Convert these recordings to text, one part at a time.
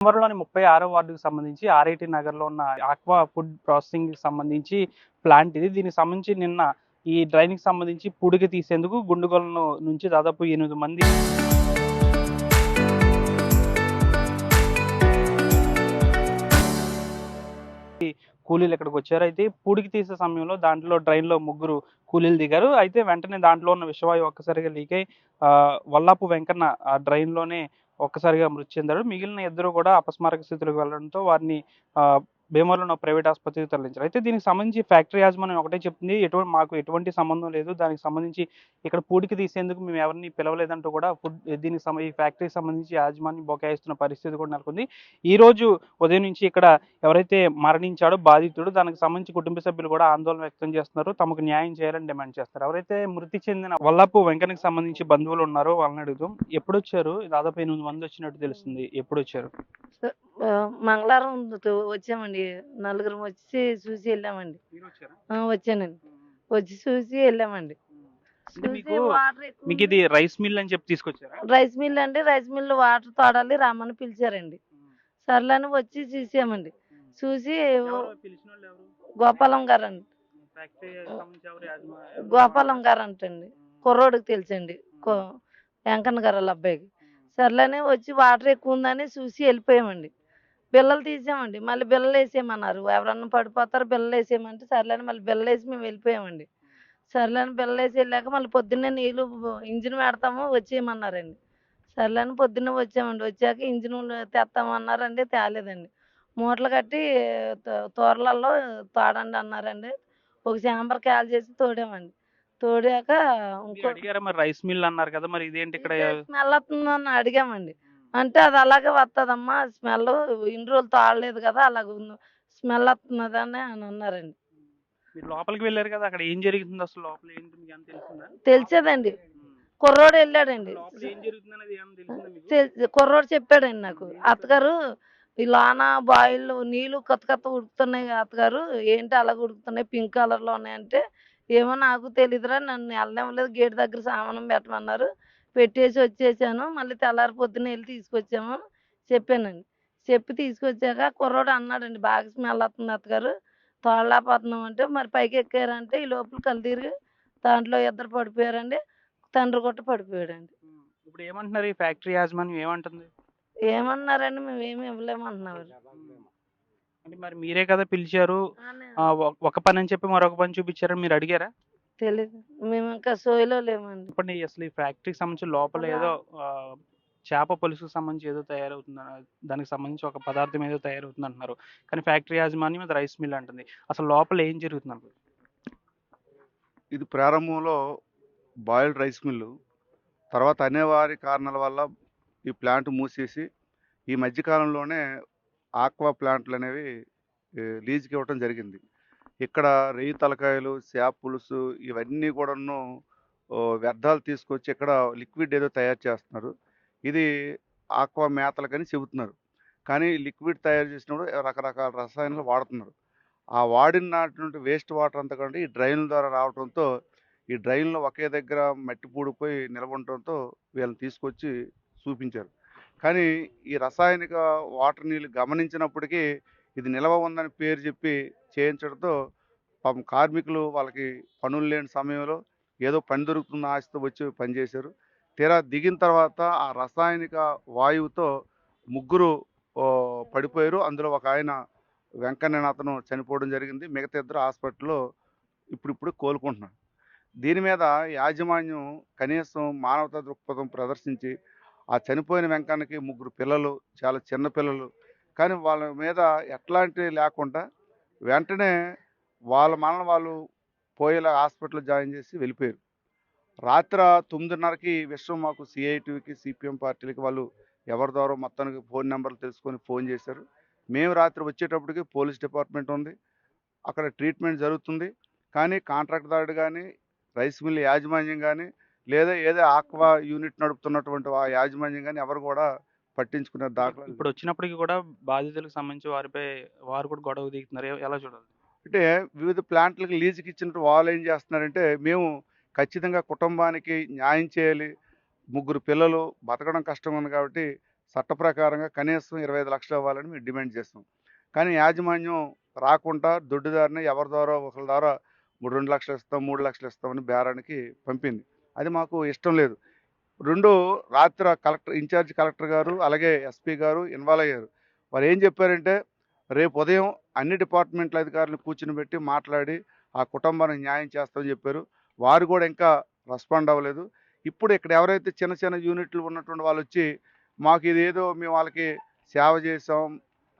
భీమవరంలోని 36వ వార్డుకు సంబంధించి ఆర్ఐటీ నగర్‌లో ఉన్న ఆక్వా ఫుడ్ ప్రాసెసింగ్‌కి సంబంధించి ప్లాంట్ ఇది. దీనికి సంబంధించి నిన్న ఈ డ్రైన్‌కి సంబంధించి పూడిక తీసేందుకు గుండుగొలను నుంచి దాదాపు 8 మంది కూలీలు ఇక్కడికొచ్చారు. అయితే పూడిక తీసే సమయంలో దాంట్లో డ్రైన్‌లో ముగ్గురు కూలీలు దిగారు. అయితే వెంటనే దాంట్లో ఉన్న విషవాయువు ఒక్కసారిగా లీక్ అయ్యి వల్లాపు వెంకన్న ఆ డ్రైన్‌లోనే ఒక్కసారిగా మృతి చెందాడు. మిగిలిన ఇద్దరు కూడా అపస్మారక స్థితిలోకి వెళ్లడంతో వారిని భీమవరంలో ప్రైవేట్ ఆసుపత్రికి తరలించారు. అయితే దీనికి సంబంధించి ఫ్యాక్టరీ యాజమాన్యం ఒకటే చెప్తుంది. మాకు ఎటువంటి సంబంధం లేదు. దానికి సంబంధించి ఇక్కడ పూడిక తీసేందుకు మేము ఎవరిని పిలవలేదంటూ కూడా ఈ ఫ్యాక్టరీకి సంబంధించి యాజమాన్యం బొకాయిస్తున్న పరిస్థితి కూడా నెలకొంది. ఈరోజు ఉదయం నుంచి ఇక్కడ ఎవరైతే మరణించాడో బాధితుడు, దానికి సంబంధించి కుటుంబ సభ్యులు కూడా ఆందోళన వ్యక్తం చేస్తున్నారు. తమకు న్యాయం చేయాలని డిమాండ్ చేస్తున్నారు. ఎవరైతే మృతి చెందిన వల్లాపు వెంకన్నకి సంబంధించి బంధువులు ఉన్నారో వాళ్ళని అడుగుదాం. ఎప్పుడొచ్చారు? దాదాపు 8 మంది వచ్చినట్టు తెలుస్తుంది. ఎప్పుడొచ్చారు? మంగళవారం వచ్చామండి. నలుగురం వచ్చి చూసి వెళ్ళామండి. వచ్చానండి. వచ్చి చూసి వెళ్ళామండి. అంటే మీకు ఇది రైస్ మిల్ అని చెప్పి తీసుకొచ్చారా? రైస్ మిల్ అండి. రైస్ మిల్ వాటర్ తోడాలి రమ్మని పిలిచారండి. సర్లేని వచ్చి చూసామండి. చూసి గోపాలం గారండి. గోపాలం గారు అంటండి. కుర్రోడికి తెలుసండి. వెంకన్న గారు వాళ్ళ అబ్బాయికి. సర్లేని వచ్చి వాటర్ ఎక్కువ ఉందని చూసి వెళ్ళిపోయామండి. బిళ్ళలు తీసామండి. మళ్ళీ బిళ్ళలు వేసేయమన్నారు. ఎవరన్నా పడిపోతారు బిళ్ళలు వేసేయమంటే సర్లేని మళ్ళీ బిళ్ళలు వేసి మేము వెళ్ళిపోయామండి. సర్లేని బిళ్ళలు వేసి వెళ్ళాక మళ్ళీ పొద్దున్నే నీళ్ళు ఇంజిన్ పెడతాము వచ్చేయమన్నారండి. సర్లేని పొద్దున్నే వచ్చామండి. వచ్చాక ఇంజిన్ తెస్తామన్నారండి. తేలేదండి. మూటలు కట్టి తోరలలో తోడండి అన్నారండి. ఒక చాంబర్ ఖాళీ చేసి తోడామండి. తోడాక మరి రైస్ మిల్ అన్నారు కదా, మరి ఇదేంటి ఇక్కడ స్మెల్ వస్తుందని అడిగామండి. అంటే అది అలాగే వస్తుందమ్మా స్మెల్, ఇన్ని రోజులు తాగలేదు కదా అలాగ స్మెల్ వస్తున్నదని అని అన్నారండి. మీరు లోపలికి వెళ్ళారు కదా, అక్కడ ఏం జరుగుతుంది అసలు? లోపల ఏంటి మీకు ఏమైనా తెలుస్తుందా? తెలిసేదండి. కుర్రోడు వెళ్ళాడండి. కుర్రోడు చెప్పాడండి నాకు. అత్తగారు ఈ లోన బాయిల్ నీళ్ళు కొత్త కొత్త ఉడుకుతున్నాయి అత్తగారు, ఏంటి అలాగ ఉడుకుతున్నాయి పింక్ కలర్ లో ఉన్నాయంటే, ఏమో నాకు తెలియదురా, నన్ను వెళ్ళనివ్వలేదు, గేట్ దగ్గర సామానం పెట్టమన్నారు, పెట్టేసి వచ్చేసాను. మళ్ళీ తెల్లారి పొద్దున్న వెళ్ళి తీసుకొచ్చాము చెప్పానండి. చెప్పి తీసుకొచ్చాక కుర్రోడు అన్నాడండి, బాగా స్మెల్ వస్తుంది అత్తగారు, తోడలేకపోతున్నాం అంటే, మరి పైకి ఎక్కారంటే ఈ లోపల కళ్ళు తిరిగి దాంట్లో ఇద్దరు పడిపోయారండి. తండ్రి గుట్ట పడిపోయాడండి. ఇప్పుడు ఏమంటున్నారు ఈ ఫ్యాక్టరీ యాజమాన్యం ఏమంటుంది? ఏమన్నారండి, మేము ఏమి ఇవ్వలేమంటున్నారు. అంటే మరి మీరే కదా పిలిచారు, ఒక పని అని చెప్పి మరొక పని చూపించారని మీరు అడిగారా? తెలీదు, మేము ఇంకా సోయిలో లేమండి. చెప్పండి, అసలు ఈ ఫ్యాక్టరీకి సంబంధించి లోపల ఏదో చేప పులుసుకు సంబంధించి ఏదో తయారవుతుంది, దానికి సంబంధించి ఒక పదార్థం ఏదో తయారవుతుంది అంటున్నారు. కానీ ఫ్యాక్టరీ యాజమాన్యం అది రైస్ మిల్ అంటుంది. అసలు లోపల ఏం జరుగుతుంది అంటారు? ఇది ప్రారంభంలో బాయిల్డ్ రైస్ మిల్లు, తర్వాత అనేవారి కారణాల వల్ల ఈ ప్లాంట్ మూసేసి ఈ మధ్యకాలంలోనే ఆక్వా ప్లాంట్లు అనేవి లీజుకి ఇవ్వటం జరిగింది. ఇక్కడ రెయ్యి తలకాయలు, చేప పులుసు ఇవన్నీ కూడాను వ్యర్థాలు తీసుకొచ్చి ఇక్కడ లిక్విడ్ ఏదో తయారు చేస్తున్నారు. ఇది ఆక్వా మేతలకని చెబుతున్నారు. కానీ లిక్విడ్ తయారు చేసినప్పుడు రకరకాల రసాయనాలు వాడుతున్నారు. ఆ వాడినటువంటి వేస్ట్ వాటర్ అంతా కంటే ఈ డ్రైన్ల ద్వారా రావడంతో ఈ డ్రైన్లో ఒకే దగ్గర మట్టి పూడిపోయి నిల్వ ఉండటంతో వీళ్ళని తీసుకొచ్చి చూపించారు. కానీ ఈ రసాయనిక వాటర్ నీళ్ళు గమనించినప్పటికీ ఇది నిల్వ ఉందని పేరు చెప్పి చేయించడంతో పాపం కార్మికులు వాళ్ళకి పనులు లేని సమయంలో ఏదో పని దొరుకుతున్న ఆశతో వచ్చి పనిచేశారు. తీరా దిగిన తర్వాత ఆ రసాయనిక వాయువుతో ముగ్గురు పడిపోయారు. అందులో ఒక ఆయన వెంకన్న అతను చనిపోవడం జరిగింది. మిగతా ఇద్దరు హాస్పిటల్లో ఇప్పుడు కోలుకుంటున్నారు. దీని మీద యాజమాన్యం కనీసం మానవతా దృక్పథం ప్రదర్శించి ఆ చనిపోయిన వెంకన్నకి ముగ్గురు పిల్లలు, చాలా చిన్న పిల్లలు, కానీ వాళ్ళ మీద ఎట్లాంటి లేకుండా వెంటనే వాళ్ళ మనల్ని వాళ్ళు పోయేలా హాస్పిటల్లో జాయిన్ చేసి వెళ్ళిపోయారు. రాత్రి 9:30కి విషయం మాకు సిఐటివికి, సిపిఎం పార్టీలకి వాళ్ళు ఎవరి ద్వారా మొత్తానికి ఫోన్ నెంబర్లు తెలుసుకొని ఫోన్ చేశారు. మేము రాత్రి వచ్చేటప్పటికి పోలీస్ డిపార్ట్మెంట్ ఉంది, అక్కడ ట్రీట్మెంట్ జరుగుతుంది. కానీ కాంట్రాక్ట్దారుడు కానీ, రైస్ మిల్ యాజమాన్యం కానీ, లేదా ఏదో ఆక్వా యూనిట్ నడుపుతున్నటువంటి ఆ యాజమాన్యం కానీ ఎవరు కూడా పట్టించుకునే దాఖలా. ఇప్పుడు వచ్చినప్పటికీ కూడా బాధితులకు సంబంధించి వారు కూడా గొడవ దిగుతున్నారు. ఎలా చూడాలి? అంటే వివిధ ప్లాంట్లకు లీజుకి ఇచ్చినట్టు వాళ్ళు ఏం చేస్తున్నారంటే, మేము ఖచ్చితంగా కుటుంబానికి న్యాయం చేయాలి, ముగ్గురు పిల్లలు బతకడం కష్టం ఉంది కాబట్టి చట్ట ప్రకారంగా కనీసం 25 లక్షలు ఇవ్వాలని మేము డిమాండ్ చేస్తాం. కానీ యాజమాన్యం రాకుండా దొడ్డిదారిన ఎవరి ద్వారా ఒకరి ద్వారా 2 లక్షలు ఇస్తాం, 3 లక్షలు ఇస్తామని బేరానికి పంపింది. అది మాకు ఇష్టం లేదు. రాత్రి ఇన్ఛార్జ్ కలెక్టర్ గారు అలాగే ఎస్పీ గారు ఇన్వాల్వ్ అయ్యారు. వారు ఏం చెప్పారంటే రేపు ఉదయం అన్ని డిపార్ట్మెంట్ల అధికారులను కూర్చుని మాట్లాడి ఆ కుటుంబానికి న్యాయం చేస్తామని చెప్పారు. వారు కూడా ఇంకా రెస్పాండ్ అవ్వలేదు. ఇప్పుడు ఇక్కడ ఎవరైతే చిన్న చిన్న యూనిట్లు ఉన్నటువంటి వాళ్ళు వచ్చి మాకు ఇదేదో మేము వాళ్ళకి సేవ చేసాం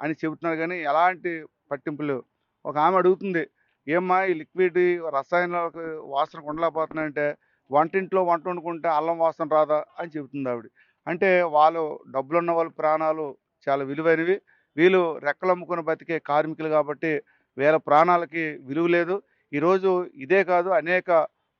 అని చెబుతున్నారు కానీ ఎలాంటి పట్టింపు లేవు. ఒక ఆమె అడుగుతుంది, ఏమ్మా ఈ లిక్విడ్ రసాయనాలకు వాసన ఉండలేకపోతున్నాయంటే వంటింట్లో వంట వండుకుంటే అల్లం వాసన రాదా అని చెబుతుంది ఆవిడ. అంటే వాళ్ళు డబ్బులున్న వాళ్ళ ప్రాణాలు చాలా విలువైనవి. వీళ్ళు రెక్కలు అమ్ముకుని బతికే కార్మికులు కాబట్టి వీళ్ళ ప్రాణాలకి విలువ లేదు. ఈరోజు ఇదే కాదు, అనేక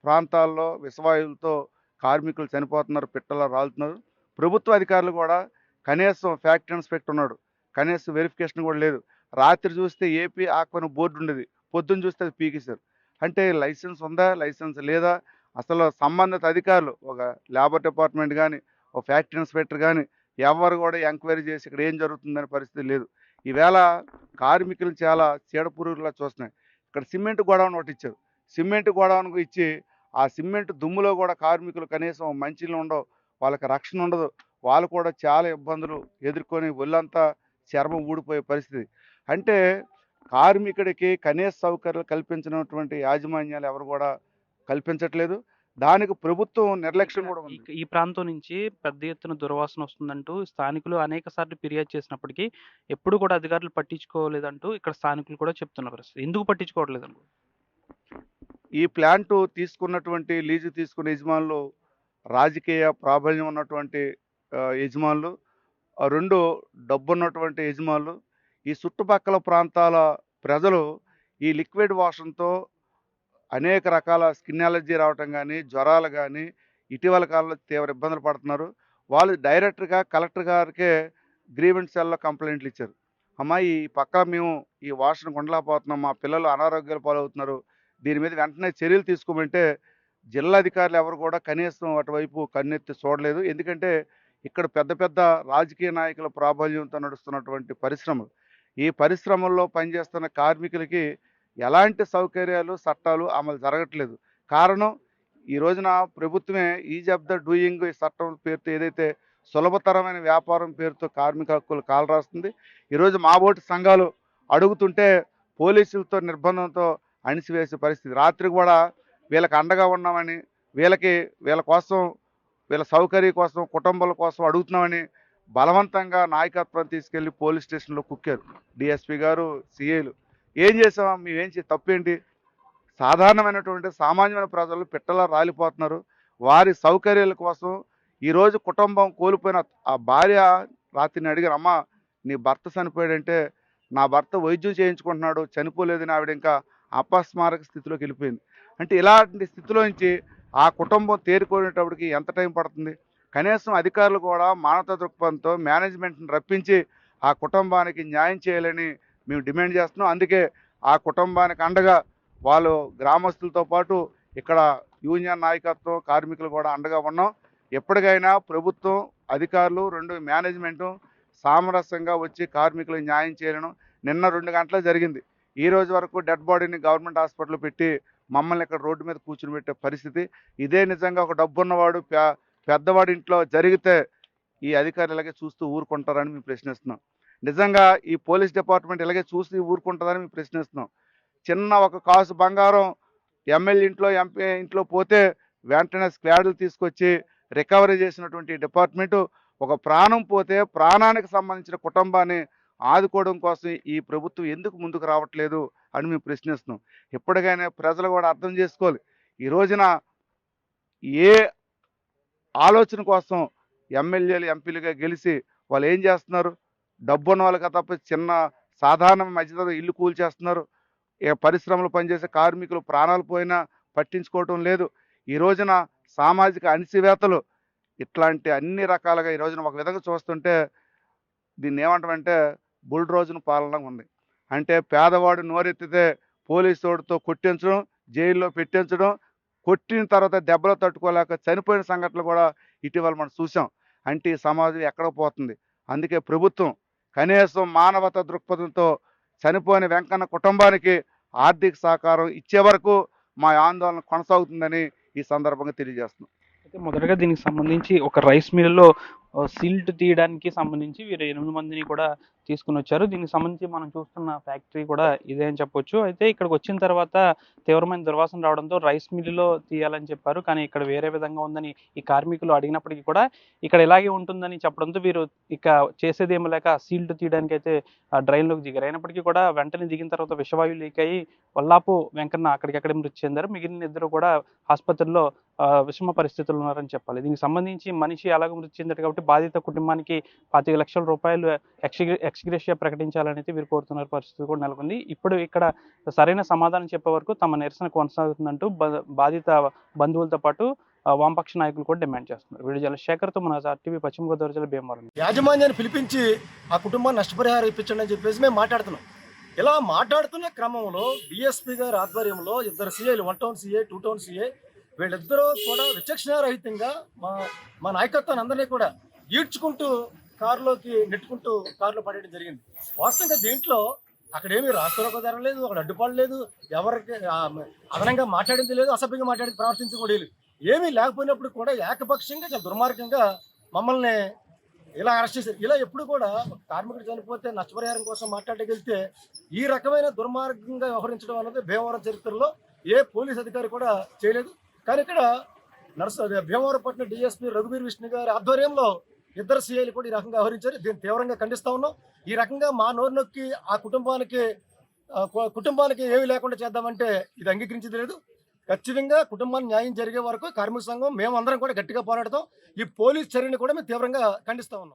ప్రాంతాల్లో విషవాయువులతో కార్మికులు చనిపోతున్నారు, పిట్టలా రాలుతున్నారు. ప్రభుత్వ అధికారులు కూడా కనీసం ఫ్యాక్టరీ ఇన్స్పెక్టర్ ఉన్నాడు, కనీసం వెరిఫికేషన్ కూడా లేదు. రాత్రి చూస్తే ఏపీ ఆక్వా బోర్డు ఉండేది, పొద్దున్న చూస్తే అది పీకేశారు. అంటే లైసెన్స్ ఉందా, లైసెన్స్ లేదా, అసలు సంబంధిత అధికారులు ఒక లేబర్ డిపార్ట్మెంట్ కానీ ఒక ఫ్యాక్టరీ ఇన్స్పెక్టర్ కానీ ఎవరు కూడా ఎంక్వైరీ చేసి ఇక్కడ ఏం జరుగుతుందనే పరిస్థితి లేదు. ఈవేళ కార్మికులు చాలా చీడపురుగులా చూస్తున్నాయి. ఇక్కడ సిమెంట్ గోడౌన్ ఒకటి ఇచ్చారు. సిమెంట్ గోడౌన్కు ఇచ్చి ఆ సిమెంట్ దుమ్ములో కూడా కార్మికులు కనీసం మంచినీళ్ళు ఉండవు, వాళ్ళకి రక్షణ ఉండదు. వాళ్ళు కూడా చాలా ఇబ్బందులు ఎదుర్కొని ఒళ్ళంతా చర్మం ఊడిపోయే పరిస్థితి. అంటే కార్మికుడికి కనీస సౌకర్యాలు కల్పించినటువంటి యాజమాన్యాలు ఎవరు కూడా కల్పించట్లేదు. దానికి ప్రభుత్వం నిర్లక్ష్యం కూడా ఉంది. ఈ ప్రాంతం నుంచి పెద్ద ఎత్తున దుర్వాసన వస్తుందంటూ స్థానికులు అనేక సార్లు ఫిర్యాదు చేసినప్పటికీ ఎప్పుడు కూడా అధికారులు పట్టించుకోలేదంటూ ఇక్కడ స్థానికులు కూడా చెప్తున్న పరిస్థితి. ఎందుకు పట్టించుకోవట్లేదు అనుకో? ఈ ప్లాంటు లీజు తీసుకున్న యజమానులు రాజకీయ ప్రాబల్యం ఉన్నటువంటి యజమానులు, డబ్బున్నటువంటి యజమానులు. ఈ చుట్టుపక్కల ప్రాంతాల ప్రజలు ఈ లిక్విడ్ వాసనతో అనేక రకాల స్కిన్ అలర్జీ రావటం కానీ, జ్వరాలు కానీ ఇటీవల కాలంలో తీవ్ర ఇబ్బందులు పడుతున్నారు. వాళ్ళు డైరెక్ట్గా కలెక్టర్ గారికే గ్రీవెన్స్ సెల్లో కంప్లైంట్లు ఇచ్చారు. అమ్మా ఈ పక్క మేము ఈ వాసన ఉండలేకపోతున్నాం, మా పిల్లలు అనారోగ్యాలు పాలవుతున్నారు, దీని మీద వెంటనే చర్యలు తీసుకోమంటే జిల్లా అధికారులు ఎవరు కూడా కనీసం అటువైపు కన్నెత్తి చూడలేదు. ఎందుకంటే ఇక్కడ పెద్ద పెద్ద రాజకీయ నాయకుల ప్రాబల్యంతో నడుస్తున్నటువంటి పరిశ్రమలు. ఈ పరిశ్రమల్లో పనిచేస్తున్న కార్మికులకి ఎలాంటి సౌకర్యాలు, చట్టాలు అమలు జరగట్లేదు. కారణం ఈ రోజున ప్రభుత్వమే ఈజ్ ఆఫ్ ద డూయింగ్ ఈ చట్టం పేరుతో ఏదైతే సులభతరమైన వ్యాపారం పేరుతో కార్మిక హక్కులు కాలరాస్తుంది. ఈరోజు మాబోటి సంఘాలు అడుగుతుంటే పోలీసులతో నిర్బంధంతో అణిసివేసే పరిస్థితి. రాత్రి కూడా వీళ్ళకి అండగా ఉన్నామని, వీళ్ళ కోసం, వీళ్ళ సౌకర్యం కోసం, కుటుంబాల కోసం అడుగుతున్నామని బలవంతంగా నాయకత్వం తీసుకెళ్లి పోలీస్ స్టేషన్లో కుక్కారు డిఎస్పీ గారు, సిఐలు. ఏం చేసామా, మేమేం తప్పేంటి? సాధారణమైనటువంటి సామాన్యమైన ప్రజలు పిట్టలా రాలిపోతున్నారు. వారి సౌకర్యాల కోసం ఈరోజు కుటుంబం కోల్పోయిన ఆ భార్య రాత్రిని అడిగారు, అమ్మ నీ భర్త చనిపోయాడంటే నా భర్త వైద్యం చేయించుకుంటున్నాడు, చనిపోలేదని ఆవిడ ఇంకా అపస్మారక స్థితిలోకి వెళ్ళిపోయింది. అంటే ఇలాంటి స్థితిలో నుంచి ఆ కుటుంబం తేరుకునేటప్పటికి ఎంత టైం పడుతుంది? కనీసం అధికారులు కూడా మానవతా దృక్పథంతో మేనేజ్మెంట్ని రప్పించి ఆ కుటుంబానికి న్యాయం చేయాలని మేము డిమాండ్ చేస్తున్నాం. అందుకే ఆ కుటుంబానికి అండగా వాళ్ళు గ్రామస్తులతో పాటు ఇక్కడ యూనియన్ నాయకత్వం, కార్మికులు కూడా అండగా ఉన్నాం. ఎప్పటికైనా ప్రభుత్వం, అధికారులు, మేనేజ్మెంటు సామరస్యంగా వచ్చి కార్మికులకు న్యాయం చేయాలను. నిన్న 2 గంటలకు జరిగింది. ఈ రోజు వరకు డెడ్ బాడీని గవర్నమెంట్ హాస్పిటల్లో పెట్టి మమ్మల్ని ఇక్కడ రోడ్డు మీద కూర్చుని పెట్టే పరిస్థితి. ఇదే నిజంగా ఒక డబ్బున్నవాడు పెద్దవాడి ఇంట్లో జరిగితే ఈ అధికారులు ఇలాగే చూస్తూ ఊరుకుంటారని మేము ప్రశ్నిస్తున్నాం. నిజంగా ఈ పోలీస్ డిపార్ట్మెంట్ ఇలాగే చూసి ఊరుకుంటుందని మేము ప్రశ్నిస్తున్నాం. చిన్న ఒక కాసు బంగారం ఎమ్మెల్యే ఇంట్లో, ఎంపీ ఇంట్లో పోతే వెంటనే స్క్వాడ్లు తీసుకొచ్చి రికవరీ చేసినటువంటి డిపార్ట్మెంటు ఒక ప్రాణం పోతే ప్రాణానికి సంబంధించిన కుటుంబాన్ని ఆదుకోవడం కోసం ఈ ప్రభుత్వం ఎందుకు ముందుకు రావట్లేదు అని మేము ప్రశ్నిస్తున్నాం. ఎప్పటికైనా ప్రజలు కూడా అర్థం చేసుకోవాలి. ఈ రోజున ఏ ఆలోచన కోసం ఎమ్మెల్యేలు, ఎంపీలుగా గెలిచి వాళ్ళు ఏం చేస్తున్నారు? డబ్బున్న వాళ్ళకి తప్ప చిన్న సాధారణ మధ్యతరగతి ఇల్లు కూల్చేస్తున్నారు. పరిశ్రమలు పనిచేసే కార్మికులు ప్రాణాలు పోయినా పట్టించుకోవటం లేదు. ఈ రోజున సామాజిక అణిచివేతలు ఇట్లాంటి అన్ని రకాలుగా ఈ రోజున ఒక విధంగా చూస్తుంటే దీన్ని ఏమంటామంటే బుల్డోజర్ పాలన ఉంది. అంటే పేదవాడు నోరెత్తితే పోలీసు వాడితో కొట్టించడం, జైల్లో పెట్టించడం, కొట్టిన తర్వాత దెబ్బలు తట్టుకోలేక చనిపోయిన సంఘటనలు కూడా ఇటీవల మనం చూసాం. అంటే ఈ సమాజం ఎక్కడ పోతుంది? అందుకే ప్రభుత్వం కనీసం మానవత దృక్పథంతో చనిపోయిన వెంకన్న కుటుంబానికి ఆర్థిక సహకారం ఇచ్చే వరకు మా ఆందోళన కొనసాగుతుందని ఈ సందర్భంగా తెలియజేస్తున్నాం. అయితే మొదటగా దీనికి సంబంధించి ఒక రైస్ మిల్లులో సిల్ట్ తీయడానికి సంబంధించి వీరు 8 మందిని కూడా తీసుకుని వచ్చారు. దీనికి సంబంధించి మనం చూస్తున్న ఫ్యాక్టరీ కూడా ఇదే అని చెప్పొచ్చు. అయితే ఇక్కడికి వచ్చిన తర్వాత తీవ్రమైన దుర్వాసన రావడంతో రైస్ మిల్లులో తీయాలని చెప్పారు. కానీ ఇక్కడ వేరే విధంగా ఉందని ఈ కార్మికులు అడిగినప్పటికీ కూడా ఇక్కడ ఇలాగే ఉంటుందని చెప్పడంతో వీరు ఇక చేసేదేమీ లేక సిల్ట్ తీయడానికి అయితే డ్రైన్లోకి దిగారు. అయినప్పటికీ కూడా వెంటనే దిగిన తర్వాత విషవాయువు లీక్ అయ్యి వల్లాపు వెంకన్న అక్కడికక్కడే మృతి చెందారు. మిగిలిన ఇద్దరు కూడా ఆసుపత్రిలో విషమ పరిస్థితులు ఉన్నారని చెప్పాలి. దీనికి సంబంధించి మనిషి అలాగే మృతి చెందారు కాబట్టి బాధిత కుటుంబానికి 25 లక్షల రూపాయలు ఎక్స్‌గ్రేషియా ప్రకటించాలనైతే వీరు కోరుతున్న పరిస్థితి కూడా నెలకొంది. ఇప్పుడు ఇక్కడ సరైన సమాధానం చెప్పే వరకు తమ నిరసన కొనసాగుతుందంటూ బాధిత బంధువులతో పాటు వామపక్ష నాయకులు కూడా డిమాండ్ చేస్తున్నారు. వీడియో జర్నలిస్ట్ శేఖర్తో మన ఆర్టీవీ పశ్చిమ గోదావరి జిల్లా భీమవరం. యాజమాన్యాన్ని పిలిపించి ఆ కుటుంబాన్ని నష్టపరిహారం ఇప్పించండి అని చెప్పేసి మేము మాట్లాడుతున్నాం. ఇలా మాట్లాడుతున్న క్రమంలో డిఎస్పీ గారి ఆధ్వర్యంలో ఇద్దరు సీఐలు, 1 టౌన్ సీఐ, 2 టౌన్ సీఐ, వీళ్ళిద్దరూ కూడా విచక్షణారహితంగా మా నాయకత్వాన్ని అందరినీ కూడా ఈడ్చుకుంటూ కారులోకి నెట్టుకుంటూ కారులో పడేయడం జరిగింది. వాస్తవంగా దీంట్లో అక్కడేమీ రాష్ట్రంలో జరగలేదు, అక్కడ అడ్డుపాటు లేదు, ఎవరికి అదనంగా మాట్లాడింది లేదు, అసభ్యంగా మాట్లాడి ప్రవర్తించి కూడా లేదు. ఏమీ లేకపోయినప్పుడు కూడా ఏకపక్షంగా చాలా దుర్మార్గంగా మమ్మల్ని ఇలా అరెస్ట్ చేశారు. ఇలా ఎప్పుడు కూడా కార్మికుడు చనిపోతే నష్టపరిహారం కోసం మాట్లాడగలిగితే ఈ రకమైన దుర్మార్గంగా వ్యవహరించడం అనేది భీమవరం చరిత్రలో ఏ పోలీస్ అధికారి కూడా చేయలేదు. కానీ ఇక్కడ భీమవరం పట్టిన డిఎస్పీ రఘువీర్ విష్ణు గారి ఆధ్వర్యంలో ఇద్దరు సీఐలు కూడా ఈ రకంగా వ్యవహరించారు. దీన్ని తీవ్రంగా ఖండిస్తా ఉన్నాం. ఈ రకంగా మా నోరు నొక్కి ఆ కుటుంబానికి ఏమీ లేకుండా చేద్దామంటే ఇది అంగీకరించేది లేదు. ఖచ్చితంగా కుటుంబానికి న్యాయం జరిగే వరకు కార్మిక సంఘం మేమందరం కూడా గట్టిగా పోరాడతాం. ఈ పోలీస్ చర్యని కూడా మేము తీవ్రంగా ఖండిస్తా ఉన్నాం.